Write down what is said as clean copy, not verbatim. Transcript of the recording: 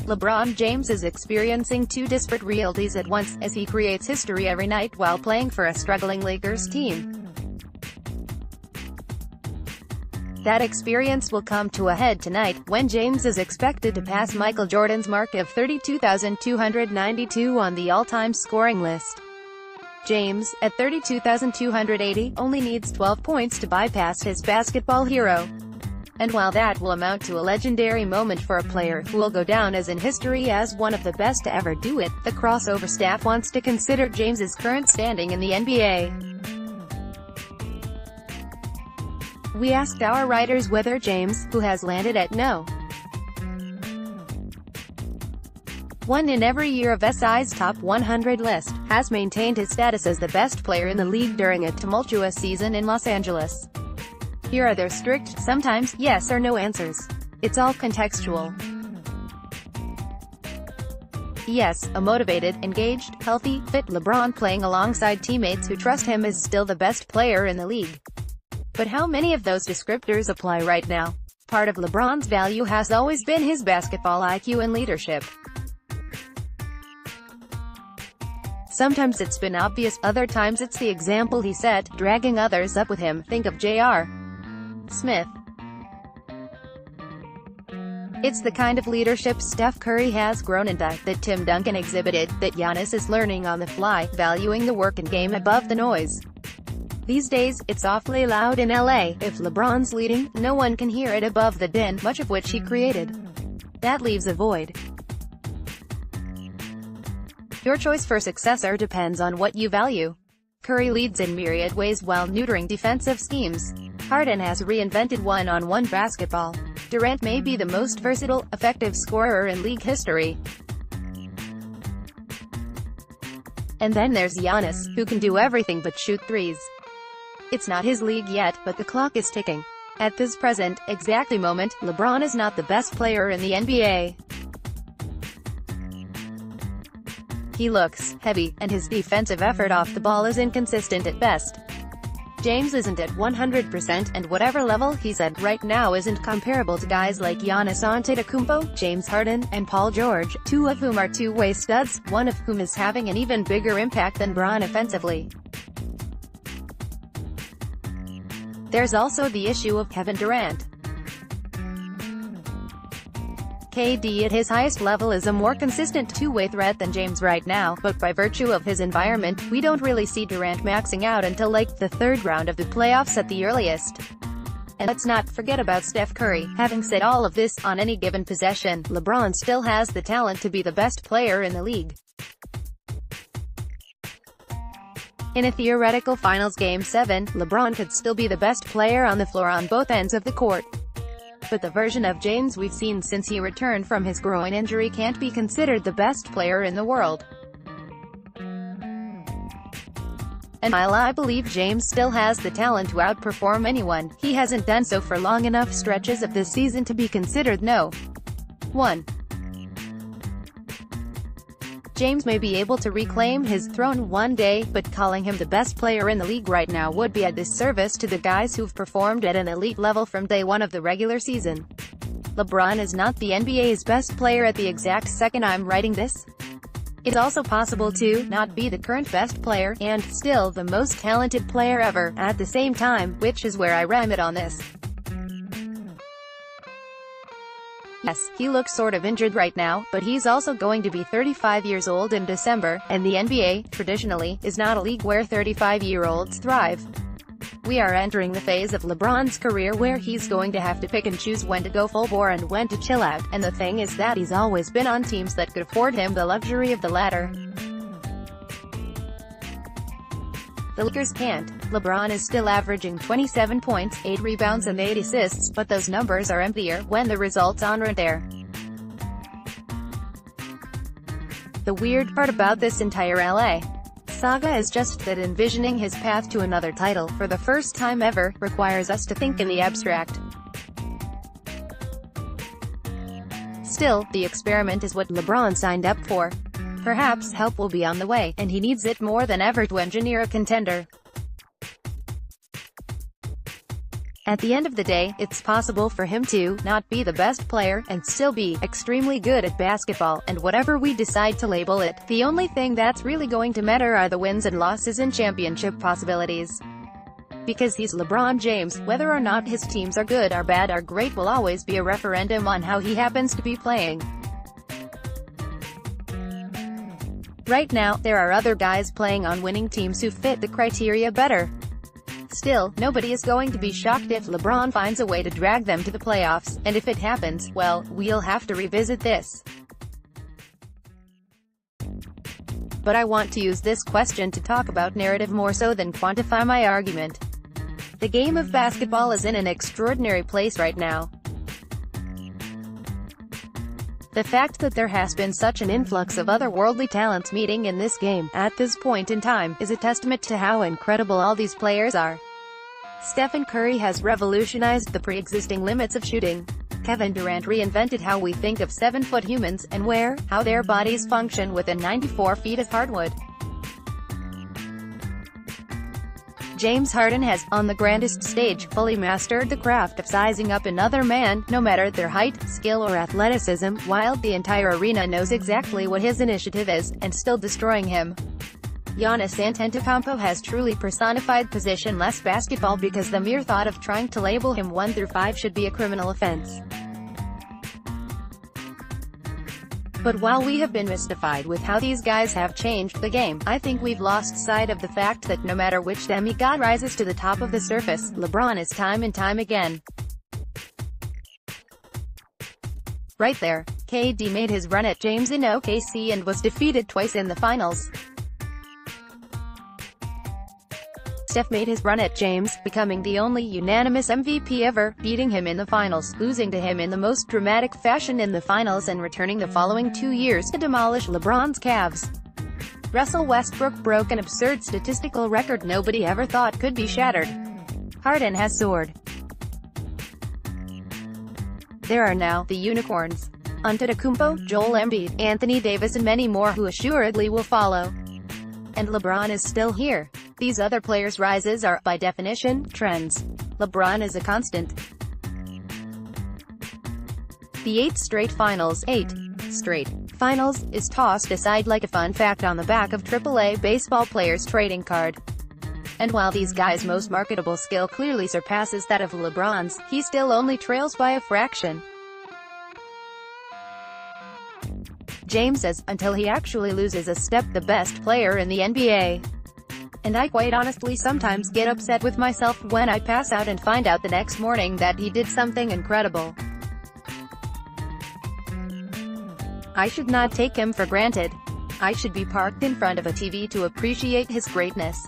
LeBron James is experiencing two disparate realties at once, as he creates history every night while playing for a struggling Lakers team. That experience will come to a head tonight, when James is expected to pass Michael Jordan's mark of 32,292 on the all-time scoring list. James, at 32,280, only needs 12 points to bypass his basketball hero. And while that will amount to a legendary moment for a player who will go down as in history as one of the best to ever do it, the crossover staff wants to consider James's current standing in the NBA. We asked our writers whether James, who has landed at no. 1 in every year of SI's top 100 list, has maintained his status as the best player in the league during a tumultuous season in Los Angeles. Here are their strict, sometimes, yes or no answers. It's all contextual. Yes, a motivated, engaged, healthy, fit LeBron playing alongside teammates who trust him is still the best player in the league. But how many of those descriptors apply right now? Part of LeBron's value has always been his basketball IQ and leadership. Sometimes it's been obvious, other times it's the example he set, dragging others up with him. Think of J.R. Smith. It's the kind of leadership Steph Curry has grown into, that Tim Duncan exhibited, that Giannis is learning on the fly, valuing the work and game above the noise. These days, it's awfully loud in LA. If LeBron's leading, no one can hear it above the din, much of which he created. That leaves a void. Your choice for successor depends on what you value. Curry leads in myriad ways while neutering defensive schemes. Harden has reinvented one-on-one basketball. Durant may be the most versatile, effective scorer in league history. And then there's Giannis, who can do everything but shoot threes. It's not his league yet, but the clock is ticking. At this present, exact moment, LeBron is not the best player in the NBA. He looks heavy, and his defensive effort off the ball is inconsistent at best. James isn't at 100%, and whatever level he's at right now isn't comparable to guys like Giannis Antetokounmpo, James Harden, and Paul George, two of whom are two-way studs, one of whom is having an even bigger impact than Bron offensively. There's also the issue of Kevin Durant. KD at his highest level is a more consistent two-way threat than James right now, but by virtue of his environment, we don't really see Durant maxing out until like the third round of the playoffs at the earliest. And let's not forget about Steph Curry. Having said all of this, on any given possession, LeBron still has the talent to be the best player in the league. In a theoretical Finals Game 7, LeBron could still be the best player on the floor on both ends of the court. But the version of James we've seen since he returned from his groin injury can't be considered the best player in the world. And while I believe James still has the talent to outperform anyone, he hasn't done so for long enough stretches of this season to be considered no. 1. James may be able to reclaim his throne one day, but calling him the best player in the league right now would be a disservice to the guys who've performed at an elite level from day one of the regular season. LeBron is not the NBA's best player at the exact second I'm writing this. It's also possible to not be the current best player, and still the most talented player ever, at the same time, which is where I ram it on this. Yes, he looks sort of injured right now, but he's also going to be 35 years old in December, and the NBA, traditionally, is not a league where 35-year-olds thrive. We are entering the phase of LeBron's career where he's going to have to pick and choose when to go full bore and when to chill out, and the thing is that he's always been on teams that could afford him the luxury of the latter. The Lakers can't. LeBron is still averaging 27 points, 8 rebounds and 8 assists, but those numbers are emptier when the results aren't there. The weird part about this entire LA saga is just that envisioning his path to another title, for the first time ever, requires us to think in the abstract. Still, the experiment is what LeBron signed up for. Perhaps help will be on the way, and he needs it more than ever to engineer a contender. At the end of the day, it's possible for him to not be the best player and still be extremely good at basketball, and whatever we decide to label it, the only thing that's really going to matter are the wins and losses and championship possibilities. Because he's LeBron James, whether or not his teams are good or bad or great will always be a referendum on how he happens to be playing. Right now, there are other guys playing on winning teams who fit the criteria better. Still, nobody is going to be shocked if LeBron finds a way to drag them to the playoffs, and if it happens, well, we'll have to revisit this. But I want to use this question to talk about narrative more so than quantify my argument. The game of basketball is in an extraordinary place right now. The fact that there has been such an influx of otherworldly talents meeting in this game, at this point in time, is a testament to how incredible all these players are. Stephen Curry has revolutionized the pre-existing limits of shooting. Kevin Durant reinvented how we think of 7-foot humans, and how their bodies function within 94 feet of hardwood. James Harden has, on the grandest stage, fully mastered the craft of sizing up another man, no matter their height, skill or athleticism, while the entire arena knows exactly what his initiative is, and still destroying him. Giannis Antetokounmpo has truly personified positionless basketball because the mere thought of trying to label him 1 through 5 should be a criminal offense. But while we have been mystified with how these guys have changed the game, I think we've lost sight of the fact that no matter which demigod rises to the top of the surface, LeBron is time and time again. Right there, KD made his run at James in OKC and was defeated twice in the finals. Steph made his run at James, becoming the only unanimous MVP ever, beating him in the finals, losing to him in the most dramatic fashion in the finals and returning the following 2 years to demolish LeBron's Cavs. Russell Westbrook broke an absurd statistical record nobody ever thought could be shattered. Harden has soared. There are now the unicorns. Antetokounmpo, Joel Embiid, Anthony Davis and many more who assuredly will follow. And LeBron is still here. These other players' rises are, by definition, trends. LeBron is a constant. The 8 straight finals is tossed aside like a fun fact on the back of AAA baseball players' trading card. And while these guys' most marketable skill clearly surpasses that of LeBron's, he still only trails by a fraction. James is, until he actually loses a step, the best player in the NBA. And I quite honestly sometimes get upset with myself when I pass out and find out the next morning that he did something incredible. I should not take him for granted. I should be parked in front of a TV to appreciate his greatness.